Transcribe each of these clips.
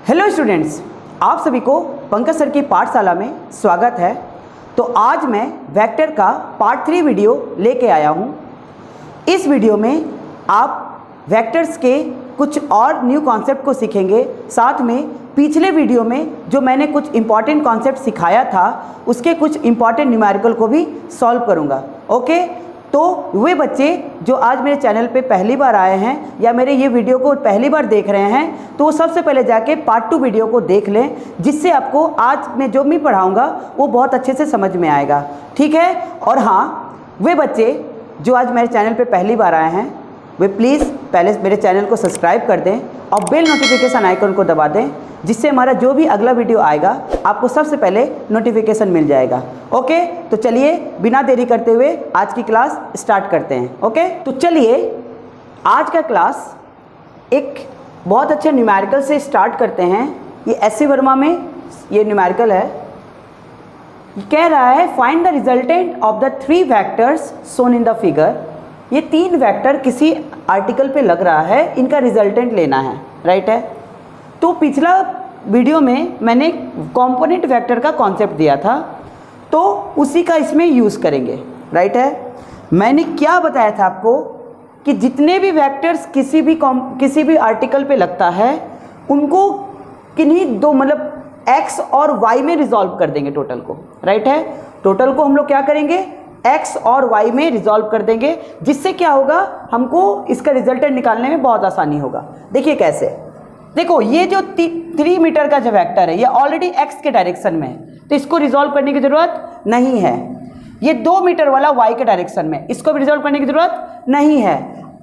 Hello students, आप सभी को पंकज सर की पाठशाला में स्वागत है। तो आज मैं वेक्टर का पार्ट 3 वीडियो लेके आया हूँ। इस वीडियो में आप वेक्टर्स के कुछ और न्यू कॉन्सेप्ट को सीखेंगे। साथ में पिछले वीडियो में जो मैंने कुछ इम्पॉर्टेंट कॉन्सेप्ट सिखाया था उसके कुछ इम्पॉर्टेंट न्यूमेरिकल को भी सॉल्व करूँगा। ओके, तो वे बच्चे जो आज मेरे चैनल पे पहली बार आए हैं या मेरे ये वीडियो को पहली बार देख रहे हैं तो वो सबसे पहले जाके पार्ट 2 वीडियो को देख लें, जिससे आपको आज मैं जो भी पढ़ाऊँगा वो बहुत अच्छे से समझ में आएगा। ठीक है। और हाँ, वे बच्चे जो आज मेरे चैनल पे पहली बार आए हैं वे प्लीज़ पहले मेरे चैनल को सब्सक्राइब कर दें और बेल नोटिफिकेशन आइकन को दबा दें, जिससे हमारा जो भी अगला वीडियो आएगा आपको सबसे पहले नोटिफिकेशन मिल जाएगा। ओके, तो चलिए बिना देरी करते हुए आज की क्लास स्टार्ट करते हैं। ओके, तो चलिए आज का क्लास एक बहुत अच्छे न्यूमेरिकल से स्टार्ट करते हैं। ये एस.सी. वर्मा में ये न्यूमेरिकल है। कह रहा है find the resultant of the 3 vectors shown in the figure. ये 3 वेक्टर किसी आर्टिकल पे लग रहा है, इनका रिजल्टेंट लेना है। राइट है। तो पिछला वीडियो में मैंने कंपोनेंट वेक्टर का कॉन्सेप्ट दिया था, तो उसी का इसमें यूज़ करेंगे। राइट है। मैंने क्या बताया था आपको कि जितने भी वेक्टर्स किसी भी आर्टिकल पे लगता है उनको किन्हीं दो मतलब एक्स और वाई में रिजॉल्व कर देंगे टोटल को। राइट है। टोटल को हम लोग क्या करेंगे, एक्स और वाई में रिजॉल्व कर देंगे, जिससे क्या होगा, हमको इसका रिजल्टेंट निकालने में बहुत आसानी होगा। देखिए कैसे। देखो ये जो 3 मीटर का जो वेक्टर है ये ऑलरेडी एक्स के डायरेक्शन में है, तो इसको रिजॉल्व करने की ज़रूरत नहीं है। ये 2 मीटर वाला वाई के डायरेक्शन में, इसको भी रिजॉल्व करने की ज़रूरत नहीं है।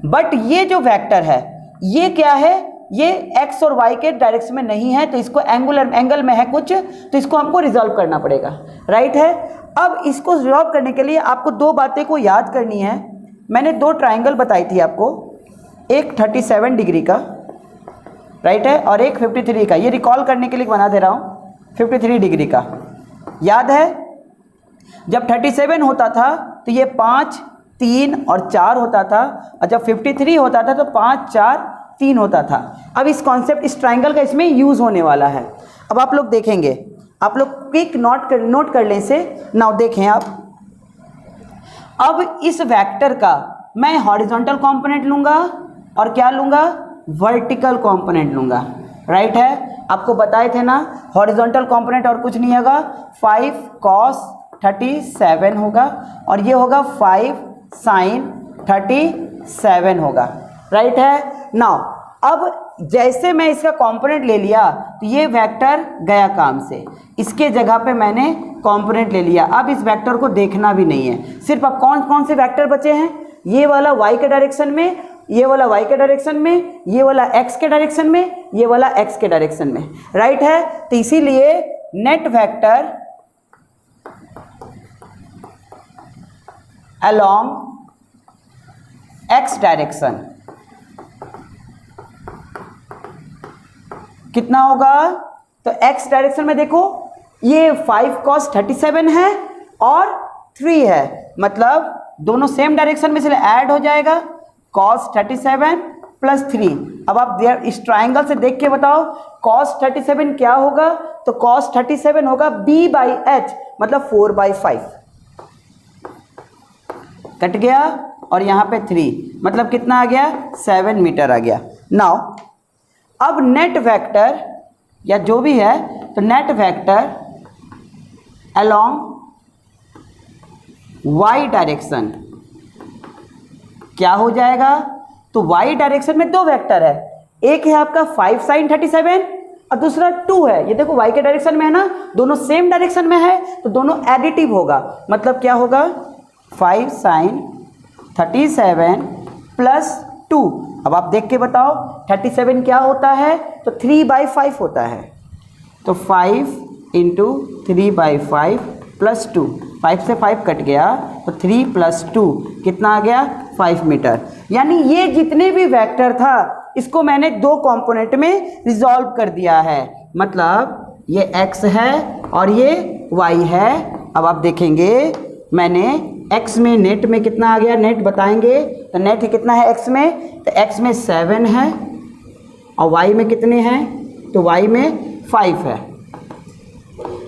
बट ये जो वेक्टर है ये क्या है, ये एक्स और वाई के डायरेक्शन में नहीं है, तो इसको एंगल में है कुछ, तो इसको हमको रिजॉल्व करना पड़ेगा। राइट है। अब इसको रिजॉल्व करने के लिए आपको 2 बातें को याद करनी है। मैंने 2 ट्राइंगल बताई थी आपको, एक 37 डिग्री का, राइट है, और एक 53 का। ये रिकॉल करने के लिए बना दे रहा हूँ, 53 डिग्री का। याद है जब 37 होता था तो ये 5, 3 और 4 होता था, और जब 53 होता था तो 5, 4, 3 होता था। अब इस कॉन्सेप्ट, इस ट्राइंगल का इसमें यूज़ होने वाला है। अब आप लोग देखेंगे, आप लोग क्विक नोट कर लें इसे। नाउ देखें आप, अब इस वेक्टर का मैं हॉरिजॉन्टल कंपोनेंट लूँगा और क्या लूँगा, वर्टिकल कंपोनेंट लूँगा। राइट है। आपको बताए थे ना, हॉरिजॉन्टल कंपोनेंट और कुछ नहीं होगा, 5 cos 37 होगा, और ये होगा 5 sin 37 होगा। राइट है। नाउ अब जैसे मैं इसका कंपोनेंट ले लिया तो ये वेक्टर गया काम से, इसके जगह पे मैंने कंपोनेंट ले लिया। अब इस वेक्टर को देखना भी नहीं है, सिर्फ अब कौन कौन से वेक्टर बचे हैं, ये वाला y के डायरेक्शन में, ये वाला y के डायरेक्शन में, ये वाला x के डायरेक्शन में, ये वाला x के डायरेक्शन में। राइट है। तो इसीलिए net vector along x direction कितना होगा, तो x डायरेक्शन में देखो ये 5 cos 37 है और 3 है, मतलब दोनों सेम डायरेक्शन में इसलिए ऐड हो जाएगा, cos 37 प्लस 3। अब आप इस ट्राइंगल से देख के बताओ cos 37 क्या होगा, तो cos 37 होगा b/h, मतलब 4/5 कट गया, और यहाँ पे 3, मतलब कितना आ गया, 7 मीटर आ गया। नाउ अब नेट वेक्टर या जो भी है, तो net vector along y direction क्या हो जाएगा, तो y डायरेक्शन में 2 वेक्टर है, एक है आपका 5 sin 37 और दूसरा 2 है। ये देखो y के डायरेक्शन में है ना, दोनों सेम डायरेक्शन में है तो दोनों एडिटिव होगा, मतलब क्या होगा, 5 sin 37 प्लस 2। अब आप देख के बताओ 37 क्या होता है, तो 3/5 होता है, तो 5 × 3/5 प्लस 2, 5 से 5 कट गया, तो 3 + 2 कितना आ गया, 5 मीटर। यानी ये जितने भी वेक्टर था इसको मैंने 2 कंपोनेंट में रिजॉल्व कर दिया है, मतलब ये x है और ये y है। अब आप देखेंगे मैंने x में नेट में कितना आ गया, नेट बताएंगे, तो नेट कितना है x में, तो x में 7 है और y में कितने हैं तो y में 5 है।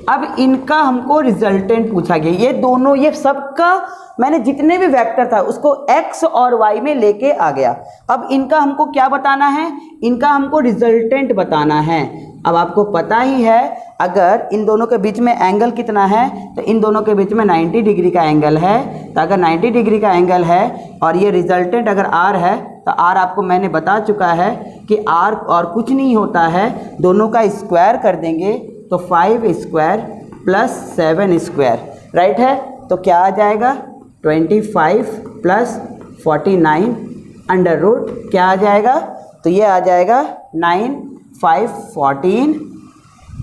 अब इनका हमको रिजल्टेंट पूछा गया, ये दोनों, ये सबका मैंने जितने भी वेक्टर था उसको x और y में लेके आ गया। अब इनका हमको क्या बताना है, इनका हमको रिजल्टेंट बताना है। अब आपको पता ही है अगर इन दोनों के बीच में एंगल कितना है, तो इन दोनों के बीच में 90 डिग्री का एंगल है। तो अगर 90 डिग्री का एंगल है और ये रिजल्टेंट अगर r है, तो r आपको मैंने बता चुका है कि r और कुछ नहीं होता है, दोनों का स्क्वायर कर देंगे तो 5 स्क्वायर प्लस 7 स्क्वायर, राइट है। तो क्या आ जाएगा 25 प्लस 49 अंडर रूट क्या आ जाएगा, तो ये आ जाएगा 9 5 14,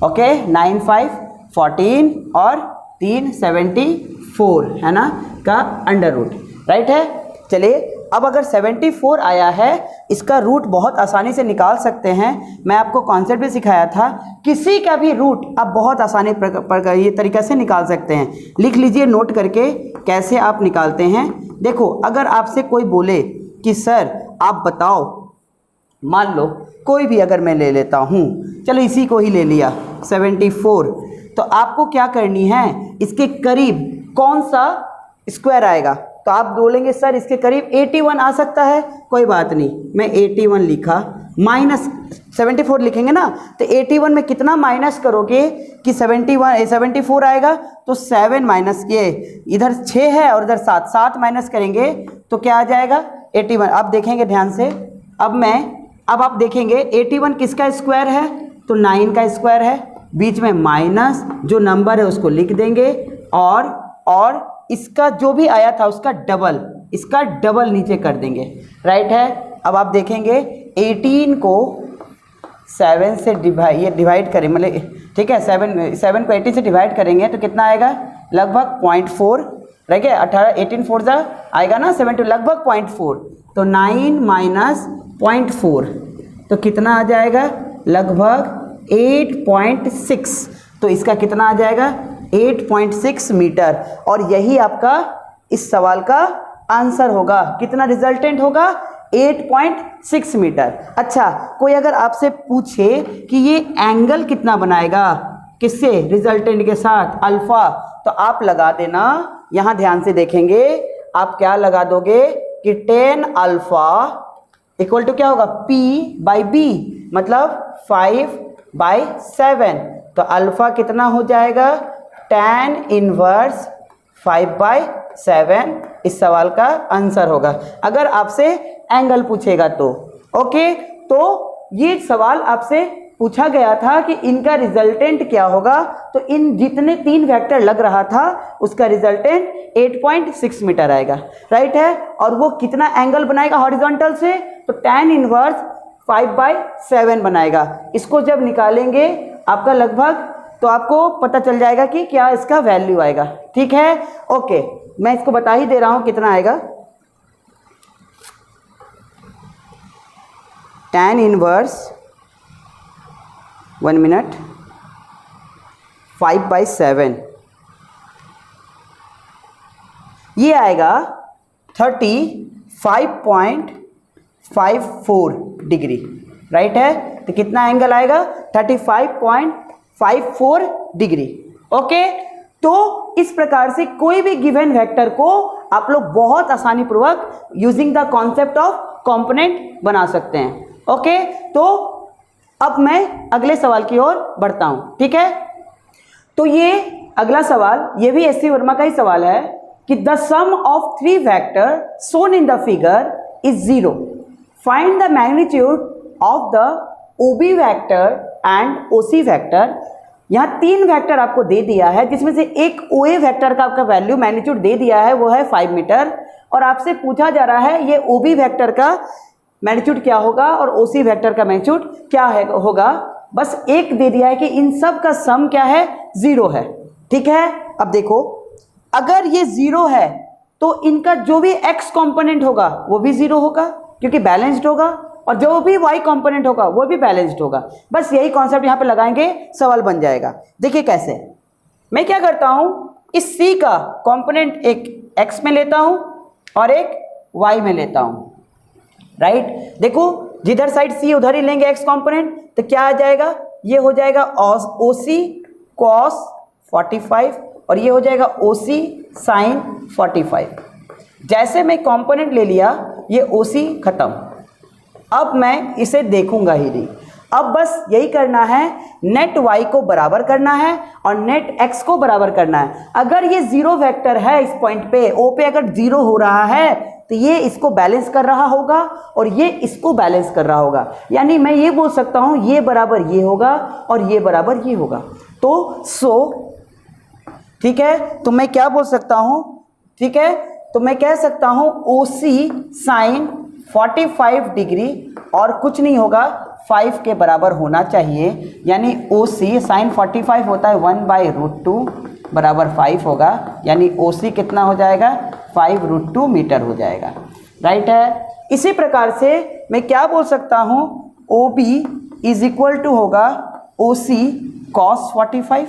ओके 9 5 14 और 3 74 है ना का अंडर रूट, राइट है। चलिए अब अगर 74 आया है, इसका रूट बहुत आसानी से निकाल सकते हैं। मैं आपको कॉन्सेप्ट भी सिखाया था, किसी का भी रूट आप बहुत आसानी ये तरीक़े से निकाल सकते हैं। लिख लीजिए नोट करके कैसे आप निकालते हैं। देखो अगर आपसे कोई बोले कि सर आप बताओ, मान लो कोई भी अगर मैं ले लेता हूँ, चलो इसी को ही ले लिया 74, तो आपको क्या करनी है, इसके करीब कौन सा स्क्वायर आएगा। तो आप बोलेंगे सर इसके करीब 81 आ सकता है, कोई बात नहीं, मैं 81 लिखा, माइनस 74 लिखेंगे ना, तो 81 में कितना माइनस करोगे कि 74 आएगा, तो 7 माइनस ये इधर 6 है और इधर 7 माइनस करेंगे तो क्या आ जाएगा 81। अब देखेंगे ध्यान से, अब आप देखेंगे 81 किसका स्क्वायर है, तो 9 का स्क्वायर है, बीच में माइनस, जो नंबर है उसको लिख देंगे और इसका जो भी आया था उसका डबल, इसका डबल नीचे कर देंगे, राइट है। अब आप देखेंगे 18 को 7 से डिवाइड करें, मतलब ठीक है 7 को 18 से डिवाइड करेंगे तो कितना आएगा, लगभग 0.4, राइट है। 18 4 जा आएगा ना 7, लगभग 0.4, तो 9 माइनस 0.4 तो कितना आ जाएगा, लगभग 8.6, तो इसका कितना आ जाएगा 8.6 मीटर। और यही आपका इस सवाल का आंसर होगा, कितना रिजल्टेंट होगा 8.6 मीटर। अच्छा, कोई अगर आपसे पूछे कि ये एंगल कितना बनाएगा, किससे, रिजल्टेंट के साथ, अल्फा, तो आप लगा देना, यहाँ ध्यान से देखेंगे, आप क्या लगा दोगे कि 10 अल्फा इक्वल टू क्या होगा, P/B, मतलब 5/7, तो अल्फा कितना हो जाएगा, tan इनवर्स 5/7 इस सवाल का आंसर होगा, अगर आपसे एंगल पूछेगा तो। ओके, तो ये सवाल आपसे पूछा गया था कि इनका रिजल्टेंट क्या होगा, तो इन जितने 3 वेक्टर लग रहा था उसका रिजल्टेंट 8.6 मीटर आएगा, राइट है। और वो कितना एंगल बनाएगा हॉरिजॉन्टल से, तो tan इनवर्स 5/7 बनाएगा। इसको जब निकालेंगे आपका लगभग, तो आपको पता चल जाएगा कि क्या इसका वैल्यू आएगा, ठीक है। ओके, मैं इसको बता ही दे रहा हूं कितना आएगा, tan इनवर्स 1 मिनट 5/7 ये आएगा 35.54 डिग्री, राइट है। तो कितना एंगल आएगा, 35.54 डिग्री। ओके, तो इस प्रकार से कोई भी गिवन वेक्टर को आप लोग बहुत आसानी पूर्वक using the concept of component बना सकते हैं। ओके, तो अब मैं अगले सवाल की ओर बढ़ता हूं, ठीक है। तो ये अगला सवाल, ये भी एस सी वर्मा का ही सवाल है कि the sum of 3 vector shown in the figure is 0, find the magnitude of the OB vector and OC vector. यहाँ 3 वेक्टर आपको दे दिया है, जिसमें से एक ओए वेक्टर का आपका वैल्यू मैग्नीट्यूड दे दिया है, वो है 5 मीटर, और आपसे पूछा जा रहा है ये ओबी वेक्टर का मैग्नीट्यूड क्या होगा और ओसी वेक्टर का मैग्नीट्यूड क्या है होगा। बस एक दे दिया है कि इन सब का सम क्या है, 0 है, ठीक है। अब देखो, अगर ये 0 है तो इनका जो भी x कंपोनेंट होगा वो भी 0 होगा, क्योंकि बैलेंस्ड होगा, और जो भी y कंपोनेंट होगा वो भी बैलेंस्ड होगा। बस यही कॉन्सेप्ट यहाँ पे लगाएंगे, सवाल बन जाएगा। देखिए कैसे, मैं क्या करता हूँ, इस c का कंपोनेंट एक x में लेता हूँ और एक y में लेता हूँ, राइट। देखो जिधर साइड c उधर ही लेंगे x कंपोनेंट, तो क्या आ जाएगा, ये हो जाएगा OC cos 45 और ये हो जाएगा OC sin 45। जैसे मैं कंपोनेंट ले लिया, ये OC खत्म। अब मैं इसे देखूंगा ही नहीं। अब बस यही करना है, नेट y को बराबर करना है और नेट x को बराबर करना है। अगर ये जीरो वेक्टर है, इस पॉइंट पे O पे अगर जीरो हो रहा है तो ये इसको बैलेंस कर रहा होगा और ये इसको बैलेंस कर रहा होगा। यानी मैं ये बोल सकता हूं ये बराबर ये होगा और ये बराबर ये होगा। तो ठीक है, तो मैं क्या बोल सकता हूं, ठीक है, तो मैं कह सकता हूं OC साइन 45 डिग्री और कुछ नहीं होगा 5 के बराबर होना चाहिए। यानी OC साइन 45 होता है 1/√2 बराबर 5 होगा। यानी OC कितना हो जाएगा, 5√2 मीटर हो जाएगा। राइट है। इसी प्रकार से मैं क्या बोल सकता हूँ, OB इज इक्वल टू होगा OC cos 45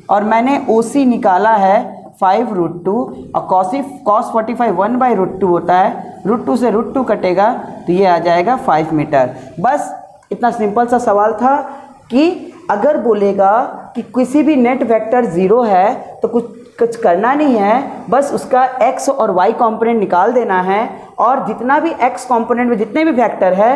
और मैंने OC निकाला है 5√2 और cos 45 1/√2 होता है, √2 से √2 कटेगा तो ये आ जाएगा 5 मीटर। बस इतना सिंपल सा सवाल था कि अगर बोलेगा कि किसी भी नेट वेक्टर ज़ीरो है तो कुछ करना नहीं है, बस उसका x और y कंपोनेंट निकाल देना है और जितना भी x कंपोनेंट में जितने भी वेक्टर है,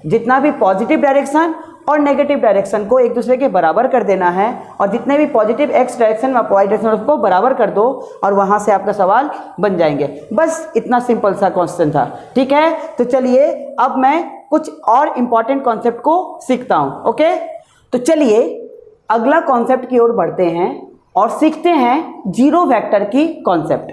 जितना भी पॉजिटिव डायरेक्शन और नेगेटिव डायरेक्शन को एक दूसरे के बराबर कर देना है और जितने भी पॉजिटिव x डायरेक्शन और y डायरेक्शन उसको बराबर कर दो और वहाँ से आपका सवाल बन जाएंगे। बस इतना सिंपल सा क्वेश्चन था। ठीक है, तो चलिए अब मैं कुछ और इम्पॉर्टेंट कॉन्सेप्ट को सीखता हूँ। ओके, तो चलिए अगला कॉन्सेप्ट की ओर बढ़ते हैं और सीखते हैं जीरो वेक्टर की कॉन्सेप्ट।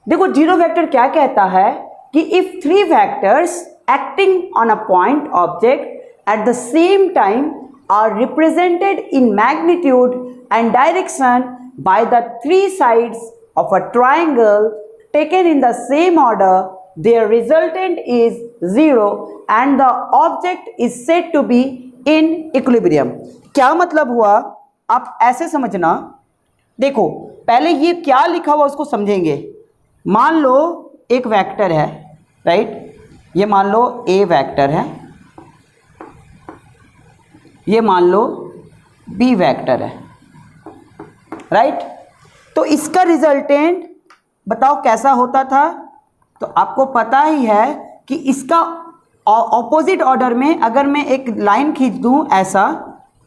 देखो जीरो वेक्टर क्या कहता है कि if three vectors acting on a point object at the same time are represented in magnitude and direction by the three sides of a triangle taken in the same order, their resultant is 0 and the object is said to be in equilibrium। क्या मतलब हुआ, आप ऐसे समझना। देखो पहले ये क्या लिखा हुआ उसको समझेंगे। मान लो एक वेक्टर है, राइट, ये मान लो A वेक्टर है, ये मान लो B वेक्टर है, राइट। तो इसका रिजल्टेंट बताओ कैसा होता था। तो आपको पता ही है कि इसका ऑपोजिट ऑर्डर में अगर मैं एक लाइन खींच दूं ऐसा,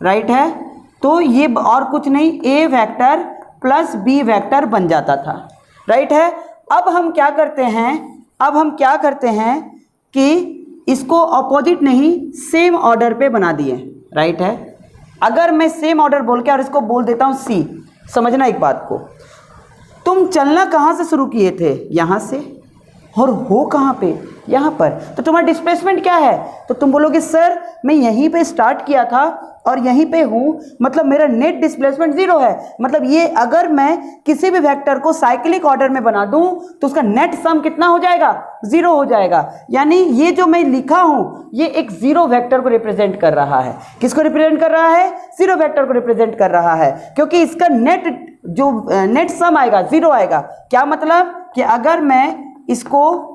राइट है, तो ये और कुछ नहीं A vector plus B vector बन जाता था, राइट है। अब हम क्या करते हैं कि इसको ऑपोजिट नहीं सेम ऑर्डर पे बना दिए, राइट है। अगर मैं सेम ऑर्डर बोल के और इसको बोल देता हूँ C, समझना एक बात को, तुम चलना कहाँ से शुरू किए थे, यहाँ से, और हो कहाँ पे, यहाँ पर, तो तुम्हारा डिस्प्लेसमेंट क्या है। तो तुम बोलोगे सर मैं यहीं पे स्टार्ट किया था और यहीं पे हूँ, मतलब मेरा नेट डिस्प्लेसमेंट 0 है। मतलब ये अगर मैं किसी भी वेक्टर को साइक्लिक ऑर्डर में बना दूँ तो उसका नेट सम कितना हो जाएगा, 0 हो जाएगा। यानी ये जो मैं लिखा हूँ ये एक जीरो वेक्टर को रिप्रेजेंट कर रहा है। किसको रिप्रेजेंट कर रहा है, जीरो वेक्टर को रिप्रेजेंट कर रहा है, क्योंकि इसका नेट सम आएगा 0 आएगा। क्या मतलब कि अगर मैं इसको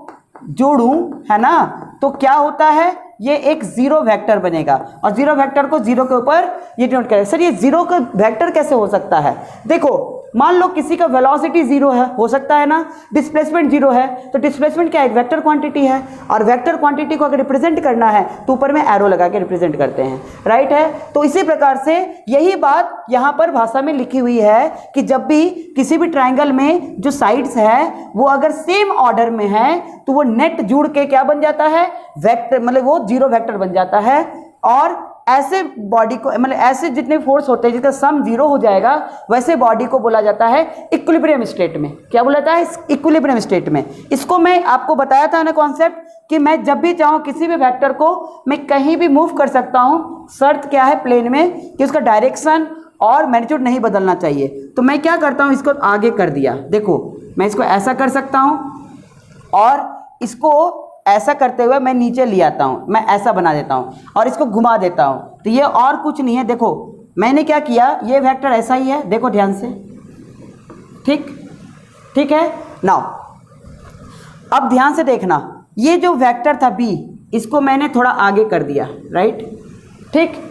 जोड़ूं, है ना, तो क्या होता है, ये एक जीरो वेक्टर बनेगा और जीरो वेक्टर को जीरो के ऊपर ये डिनोट करेगा। सर ये जीरो का वेक्टर कैसे हो सकता है। देखो मान लो किसी का वेलोसिटी 0 है, हो सकता है ना, डिस्प्लेसमेंट 0 है, तो डिस्प्लेसमेंट क्या है, एक वेक्टर क्वांटिटी है और वेक्टर क्वांटिटी को अगर रिप्रेजेंट करना है तो ऊपर में एरो लगा के रिप्रेजेंट करते हैं, राइट है। तो इसी प्रकार से यही बात यहाँ पर भाषा में लिखी हुई है कि जब भी किसी भी ट्राइंगल में जो साइड्स है वो अगर सेम ऑर्डर में है तो वो नेट जुड़ के क्या बन जाता है, वेक्टर, मतलब वो जीरो वेक्टर बन जाता है। और ऐसे बॉडी को, मतलब ऐसे जितने फोर्स होते हैं जिसका सम 0 हो जाएगा, वैसे बॉडी को बोला जाता है इक्विलिब्रियम स्टेट में। क्या बोला जाता है, इक्विलिब्रियम स्टेट में। इसको मैं आपको बताया था ना कॉन्सेप्ट कि मैं जब भी चाहूँ किसी भी वेक्टर को मैं कहीं भी मूव कर सकता हूँ। शर्त क्या है प्लेन में कि उसका डायरेक्शन और मैग्नीट्यूड नहीं बदलना चाहिए। तो मैं क्या करता हूँ, इसको आगे कर दिया। देखो मैं इसको ऐसा कर सकता हूँ और इसको ऐसा करते हुए मैं नीचे ले आता हूँ, मैं ऐसा बना देता हूँ और इसको घुमा देता हूँ। तो ये और कुछ नहीं है। देखो मैंने क्या किया, ये वेक्टर ऐसा ही है, देखो ध्यान से, ठीक है। नाउ अब ध्यान से देखना, ये जो वेक्टर था B, इसको मैंने थोड़ा आगे कर दिया, राइट, ठीक।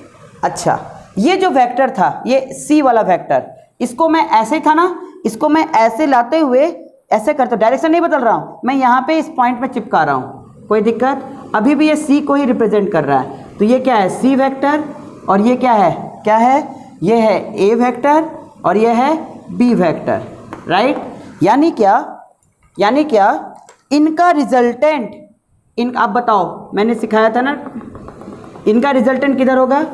अच्छा, ये जो वेक्टर था, ये सी वाला वेक्टर, इसको मैं ऐसे था ना, इसको मैं ऐसे लाते हुए ऐसे करता हूँ, डायरेक्शन नहीं बदल रहा हूँ, मैं यहाँ पे इस पॉइंट में चिपका रहा हूँ, कोई दिक्कत? अभी भी ये सी को ही रिप्रेजेंट कर रहा है। तो ये क्या है? सी वेक्टर, और ये क्या है? क्या है? ये है ए वेक्टर और ये है बी वेक्टर, राइट? यानी क्या? यानी क्या? इनका रिजल्टेंट, आप बताओ, मैंने सिखाया था ना, इनका रिजल्टेंट किधर होगा?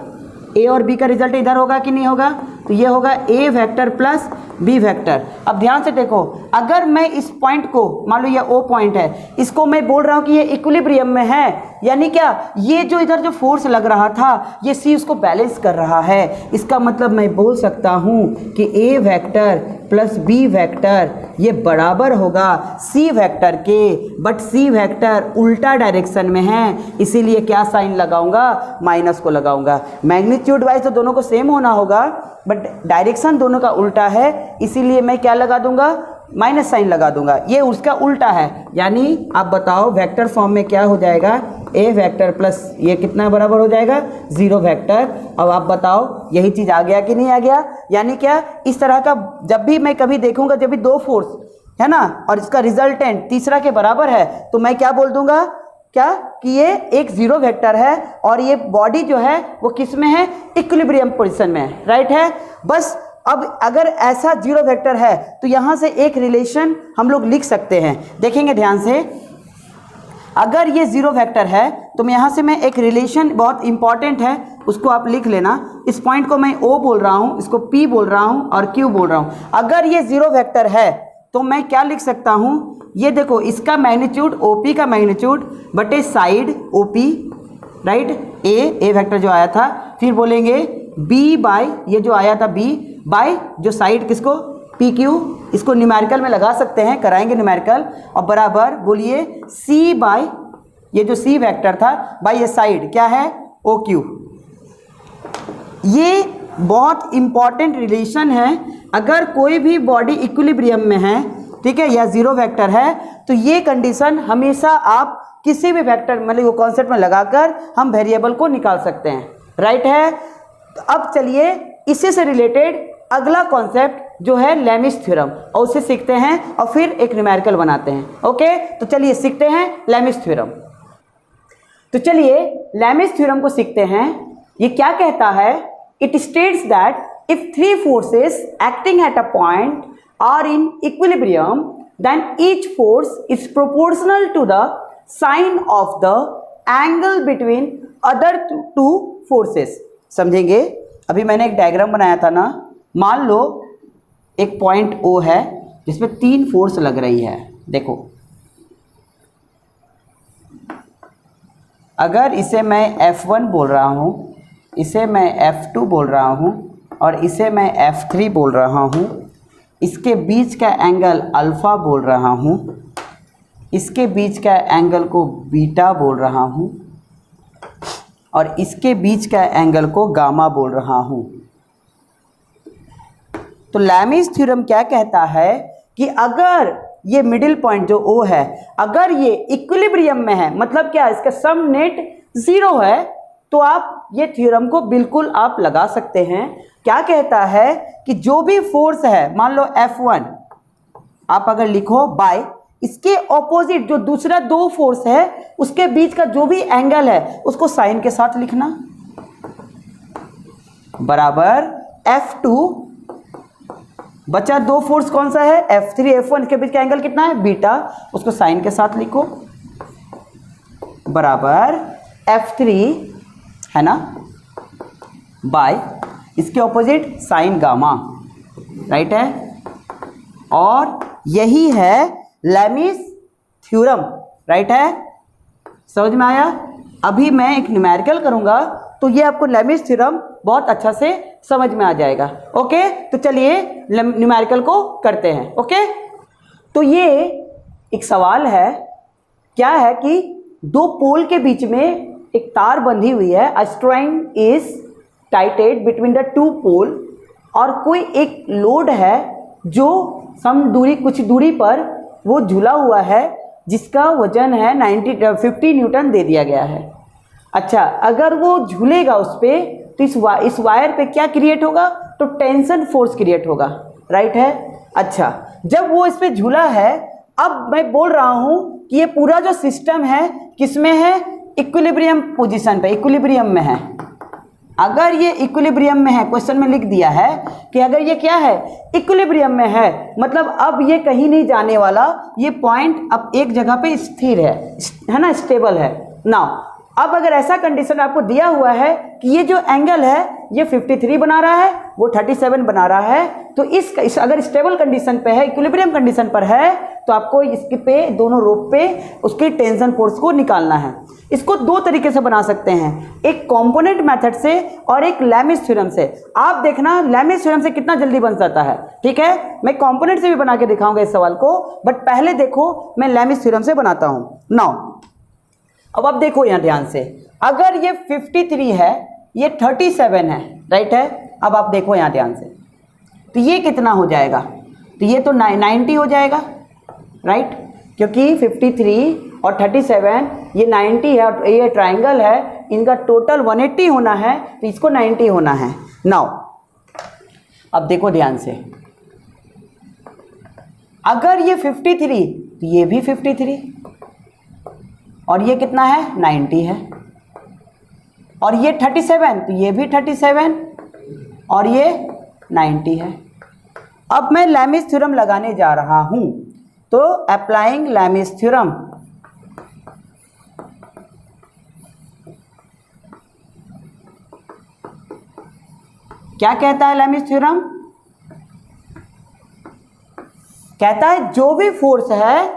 ए और बी का रिजल्ट इधर होगा कि नहीं होगा? तो ये होगा ए वेक्टर प्लस बी वेक्टर। अब ध्यान से देखो, अगर मैं इस पॉइंट को, मान लो ये ओ पॉइंट है, इसको मैं बोल रहा हूँ कि ये इक्विलिब्रियम में है, यानी क्या? ये जो इधर जो फोर्स लग रहा था, ये सी उसको बैलेंस कर रहा है। इसका मतलब मैं बोल सकता हूँ कि ए वेक्टर प्लस बी वेक्टर ये बराबर होगा सी वेक्टर के, बट सी वेक्टर उल्टा डायरेक्शन में है, इसीलिए क्या साइन लगाऊंगा? माइनस को लगाऊंगा। मैग्नीट्यूड वाइज तो दोनों को सेम होना होगा, बट डायरेक्शन दोनों का उल्टा है, इसीलिए मैं क्या लगा दूंगा? माइनस साइन लगा दूंगा। ये उसका उल्टा है, यानी आप बताओ वेक्टर फॉर्म में क्या हो जाएगा? ए वेक्टर प्लस ये कितना बराबर हो जाएगा? 0 वेक्टर। अब आप बताओ यही चीज़ आ गया कि नहीं आ गया? यानी क्या? इस तरह का जब भी मैं कभी देखूंगा, जब भी दो फोर्स है ना और इसका रिजल्टेंट तीसरा के बराबर है, तो मैं क्या बोल दूंगा? क्या? कि ये एक 0 वेक्टर है और ये बॉडी जो है वो किस में है? इक्विलिब्रियम पोजीशन में है, राइट है? बस अब अगर ऐसा 0 वेक्टर है तो यहाँ से एक रिलेशन हम लोग लिख सकते हैं, देखेंगे ध्यान से। अगर ये 0 वेक्टर है तो मैं यहाँ से मैं एक रिलेशन, बहुत इंपॉर्टेंट है, उसको आप लिख लेना। इस पॉइंट को मैं O बोल रहा हूँ, इसको P बोल रहा हूँ और Q बोल रहा हूँ। अगर ये 0 वेक्टर है तो मैं क्या लिख सकता हूँ? ये देखो, इसका मैग्नीट्यूड OP का मैग्नीट्यूड बटे साइड OP, राइट? ए वेक्टर जो आया था, फिर बोलेंगे B बाय ये जो आया था B बाय जो साइड किसको? PQ, इसको न्यूमेरिकल में लगा सकते हैं, कराएंगे न्यूमेरिकल, और बराबर बोलिए C बाय ये जो C वेक्टर था बाय ये साइड क्या है? OQ। ये बहुत इंपॉर्टेंट रिलेशन है। अगर कोई भी बॉडी इक्विलिब्रियम में है, ठीक है, या 0 वेक्टर है, तो ये कंडीशन हमेशा आप किसी भी वेक्टर मतलब वो कॉन्सेप्ट में लगाकर हम वेरिएबल को निकाल सकते हैं, राइट है? तो अब चलिए इसी से रिलेटेड अगला कॉन्सेप्ट जो है लेमिस थ्योरम, और उसे सीखते हैं और फिर एक न्यूमेरिकल बनाते हैं। ओके, तो चलिए सीखते हैं लेमिस थ्योरम। तो चलिए लेमिस थ्योरम को सीखते हैं। ये क्या कहता है? It states that if 3 forces acting at a point are in equilibrium, then each force is proportional to the sine of the angle between other two forces। समझेंगे? अभी मैंने एक डायग्राम बनाया था ना, मान लो एक पॉइंट O है जिसमें 3 फोर्स लग रही है। देखो, अगर इसे मैं F1 बोल रहा हूँ, इसे मैं F2 बोल रहा हूँ और इसे मैं F3 बोल रहा हूँ, इसके बीच का एंगल अल्फ़ा बोल रहा हूँ, इसके बीच का एंगल को बीटा बोल रहा हूँ और इसके बीच का एंगल को गामा बोल रहा हूँ। तो लेमिस थ्योरम क्या कहता है कि अगर ये मिडिल पॉइंट जो O है, अगर ये इक्विलिब्रियम में है, मतलब क्या, इसका सम नेट 0 है, तो आप ये थ्योरम को बिल्कुल आप लगा सकते हैं। क्या कहता है कि जो भी फोर्स है, मान लो F1, आप अगर लिखो बाय इसके ऑपोजिट जो दूसरा 2 फोर्स है उसके बीच का जो भी एंगल है उसको साइन के साथ लिखना, बराबर F2 बचा 2 फोर्स कौन सा है? F3 F1, इसके बीच का एंगल कितना है? बीटा, उसको साइन के साथ लिखो, बराबर F3 है ना, बाय इसके ऑपोजिट साइन गामा, राइट है? और यही है लेमिस थ्योरम, राइट है? समझ में आया? अभी मैं एक न्यूमेरिकल करूंगा तो ये आपको लेमिस थ्योरम बहुत अच्छा से समझ में आ जाएगा। ओके, तो चलिए न्यूमेरिकल को करते हैं। ओके, तो ये एक सवाल है, क्या है कि 2 पोल के बीच में एक तार बंधी हुई है, a string is tighted between the 2 pole, और कोई एक लोड है जो सम दूरी, कुछ दूरी पर वो झूला हुआ है जिसका वजन है 50 न्यूटन दे दिया गया है। अच्छा, अगर वो झूलेगा उस पर तो इस वायर पे क्या क्रिएट होगा, तो टेंशन फोर्स क्रिएट होगा, राइट है। अच्छा, जब वो इस पे झूला है, अब मैं बोल रहा हूं कि ये पूरा जो सिस्टम है किसमें है, इक्विलिब्रियम पोजीशन पे, इक्विलिब्रियम में है। अगर ये इक्विलिब्रियम में है, क्वेश्चन में लिख दिया है कि अगर ये क्या है, इक्विलिब्रियम में है, मतलब अब ये कहीं नहीं जाने वाला, ये पॉइंट अब एक जगह पे स्थिर है ना, स्टेबल है। नाउ अब अगर ऐसा कंडीशन आपको दिया हुआ है कि ये जो एंगल है ये 53 बना रहा है, वो 37 बना रहा है, तो इस अगर स्टेबल कंडीशन पे है, इक्विलिब्रियम कंडीशन पर है, तो आपको इसके पे दोनों रोप पे उसकी टेंशन फोर्स को निकालना है। इसको दो तरीके से बना सकते हैं, एक कंपोनेंट मेथड से और एक लैमिस थ्योरम से। आप देखना लैमिस थ्योरम से कितना जल्दी बन जाता है, ठीक है। मैं कंपोनेंट से भी बना के दिखाऊंगा इस सवाल को, बट पहले देखो मैं लैमिस थ्योरम से बनाता हूं। नाउ अब आप देखो यहाँ ध्यान से, अगर ये 53 है, ये 37 है, राइट है। अब आप देखो यहाँ ध्यान से, तो ये कितना हो जाएगा, तो ये तो 90 हो जाएगा, राइट, क्योंकि 53 और 37 ये 90 है और ये ट्राइंगल है, इनका टोटल 180 होना है, तो इसको 90 होना है। नाउ अब देखो ध्यान से, अगर ये 53 तो ये भी 53 और ये कितना है, 90 है, और ये 37 तो ये भी 37 और ये 90 है। अब मैं लैमिस थ्योरम लगाने जा रहा हूं, तो अप्लाइंग लैमिस थ्योरम, क्या कहता है लैमिस थ्योरम, कहता है जो भी फोर्स है,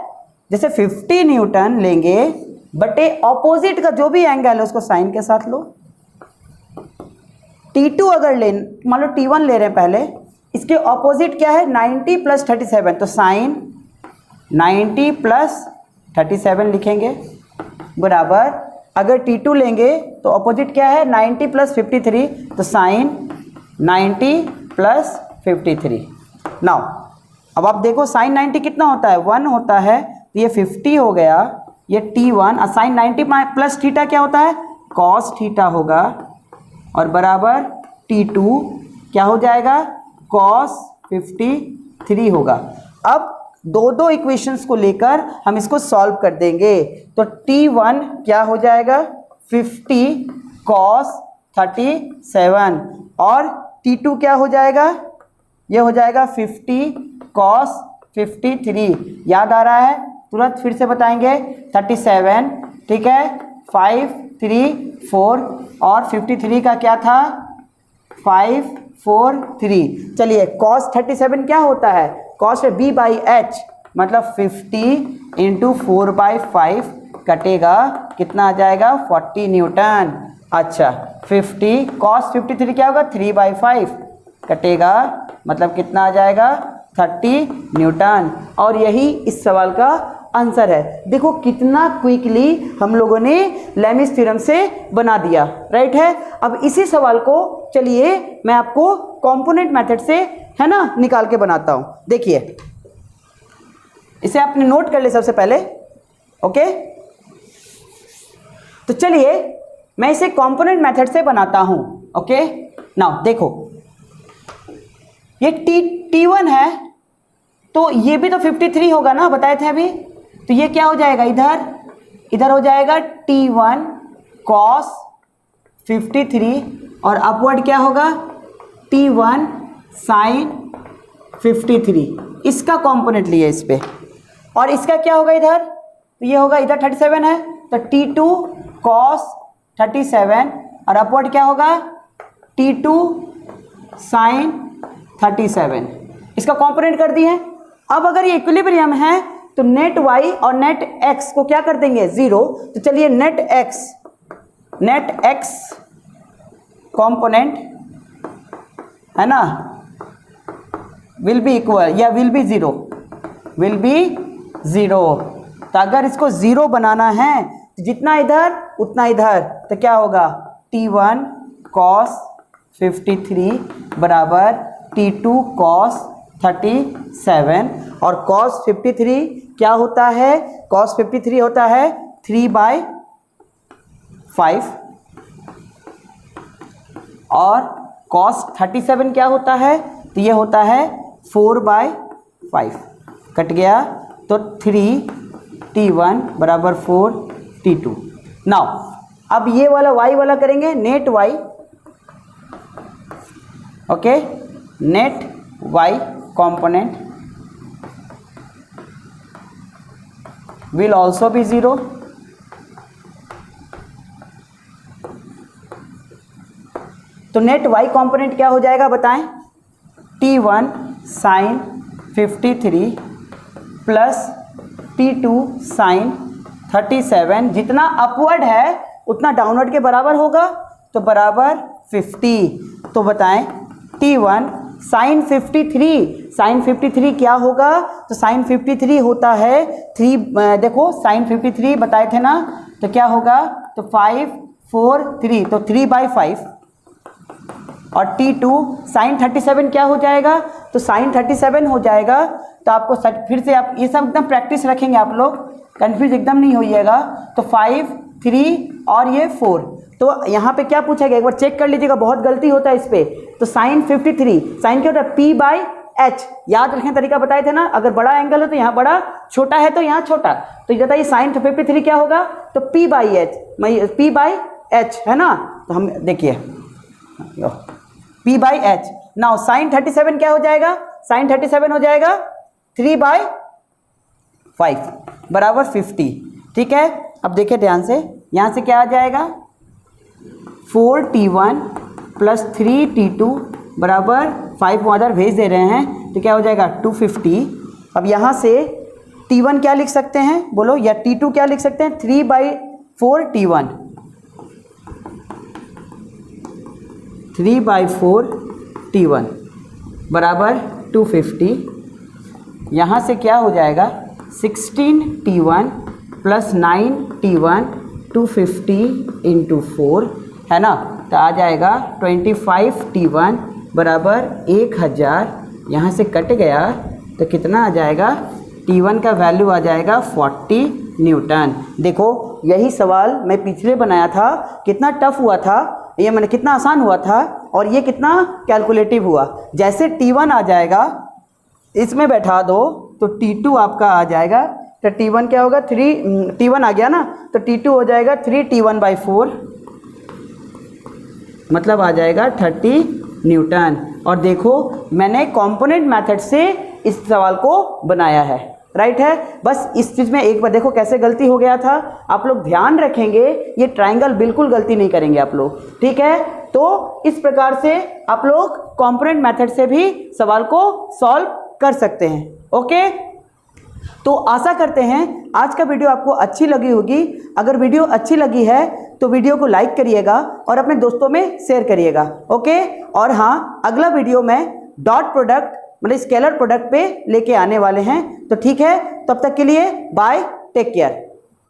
जैसे 50 न्यूटन लेंगे बटे ऑपोजिट का जो भी एंगल है उसको साइन के साथ लो। T2 अगर ले, मान लो T1 ले रहे हैं पहले, इसके ऑपोजिट क्या है, 90 प्लस 37, तो साइन 90 प्लस 37 लिखेंगे, बराबर अगर T2 लेंगे तो ऑपोजिट क्या है, 90 प्लस 53, तो साइन 90 प्लस 53। नाउ अब आप देखो साइन 90 कितना होता है, 1 होता है, तो ये 50 हो गया, ये T1, और साइन 90 प्लस थीटा क्या होता है, कॉस थीटा होगा, और बराबर T2 क्या हो जाएगा, कॉस 53 होगा। अब दो इक्वेशंस को लेकर हम इसको सॉल्व कर देंगे, तो T1 क्या हो जाएगा, 50 कॉस 37, और T2 क्या हो जाएगा, ये हो जाएगा 50 कॉस 53। याद आ रहा है, तुरंत फिर से बताएंगे, 37, ठीक है, 5 3 4 और 53 का क्या था, 5 4 3। चलिए cos 37 क्या होता है, cos b/h, मतलब 50 इंटू 4/5 कटेगा, कितना आ जाएगा, 40 न्यूटन। अच्छा 50 cos 53 क्या होगा, 3/5 कटेगा, मतलब कितना आ जाएगा, 30 न्यूटन। और यही इस सवाल का आंसर है। देखो कितना क्विकली हम लोगों ने लैमिस थ्योरम से बना दिया, राइट है। अब इसी सवाल को चलिए मैं आपको कंपोनेंट मेथड से, है ना, निकाल के बनाता हूं। देखिए इसे आपने नोट कर ले सबसे पहले, ओके। तो चलिए मैं इसे कंपोनेंट मेथड से बनाता हूं, ओके। नाउ देखो ये T1 है, तो ये भी तो 53 होगा ना, बताए थे अभी, तो ये क्या हो जाएगा, इधर हो जाएगा T1 cos 53, और अपवर्ड क्या होगा, T1 sin 53। इसका कंपोनेंट लिए इस पे, और इसका क्या होगा इधर, तो ये होगा, इधर 37 है, तो T2 cos 37, और अपवर्ड क्या होगा, T2 sin 37। इसका कंपोनेंट कर दिए। अब अगर ये इक्विलिब्रियम है तो नेट y और नेट x को क्या कर देंगे, 0। तो चलिए नेट x कंपोनेंट, है ना, विल बी इक्वल या विल बी 0, विल बी 0। तो अगर इसको 0 बनाना है तो जितना इधर उतना इधर, तो क्या होगा, T1 cos 53 बराबर T2 cos 37, और cos 53 क्या होता है, cos 53 होता है 3/5, और cos 37 क्या होता है, तो ये होता है 4/5, कट गया तो 3t1 बराबर 4t2। नाउ अब ये वाला y वाला करेंगे net y, okay, net y component will also be 0। तो नेट y कंपोनेंट क्या हो जाएगा बताएं, t1 sign 53 plus t2 sign 37, जितना अपवर्ड है उतना डाउनवर्ड के बराबर होगा, तो बराबर 50। तो बताएं t1 साइन 53, साइन 53 क्या होगा, तो साइन 53 होता है 3, देखो साइन 53 बताए थे ना, तो क्या होगा, तो 5 4 3, तो 3/5। और t2 साइन 37 क्या हो जाएगा, तो साइन 37 हो जाएगा। तो आपको फिर से आप ये सब एकदम प्रैक्टिस रखेंगे, आप लोग कंफ्यूज एकदम नहीं होइएगा। तो 5 3 और ये 4, तो यहाँ पे क्या पूछा गया एक बार चेक कर लीजिएगा, बहुत गलती होता है इस पर। तो साइन 53 साइन क्या होता है, p/h, याद रखें तरीका बताए थे ना, अगर बड़ा एंगल है तो यहाँ बड़ा, छोटा है तो यहाँ छोटा। तो ये बताइए साइन 53 क्या होगा, तो p/h है ना। तो हम देखिए p/h। नाउ साइन 37 क्या हो जाएगा, साइन 37 हो जाएगा 3/5 बराबर 50, ठीक है। अब देखिए ध्यान से, यहाँ से क्या आ जाएगा, 4t1 प्लस 3t2 बराबर 5 उधर भेज दे रहे हैं, तो क्या हो जाएगा 250। अब यहाँ से t1 क्या लिख सकते हैं बोलो, या t2 क्या लिख सकते हैं, 3/4t1, 3/4t1 बराबर 250। यहाँ से क्या हो जाएगा, 16t1 प्लस 9t1, 250 इंटू 4 है ना, तो आ जाएगा 25t1 बराबर 1000। यहाँ से कट गया तो कितना आ जाएगा, t1 का वैल्यू आ जाएगा 40 न्यूटन। देखो यही सवाल मैं पिछले बनाया था, कितना टफ हुआ था ये, मैंने कितना आसान हुआ था, और ये कितना कैलकुलेटिव हुआ। जैसे t1 आ जाएगा इसमें बैठा दो तो t2 आपका आ जाएगा, तो t1 क्या होगा, t1 आ गया ना, तो t2 हो जाएगा 3t1/4, मतलब आ जाएगा 30 न्यूटन। और देखो मैंने कंपोनेंट मेथड से इस सवाल को बनाया है, राइट है। बस इस चीज़ में एक बार देखो कैसे गलती हो गया था, आप लोग ध्यान रखेंगे, ये ट्रायंगल बिल्कुल गलती नहीं करेंगे आप लोग, ठीक है। तो इस प्रकार से आप लोग कंपोनेंट मेथड से भी सवाल को सॉल्व कर सकते हैं, ओके। तो आशा करते हैं आज का वीडियो आपको अच्छी लगी होगी। अगर वीडियो अच्छी लगी है तो वीडियो को लाइक करिएगा और अपने दोस्तों में शेयर करिएगा, ओके। और हाँ, अगला वीडियो में डॉट प्रोडक्ट मतलब स्केलर प्रोडक्ट पे लेके आने वाले हैं, तो ठीक है, तब तक के लिए बाय, टेक केयर।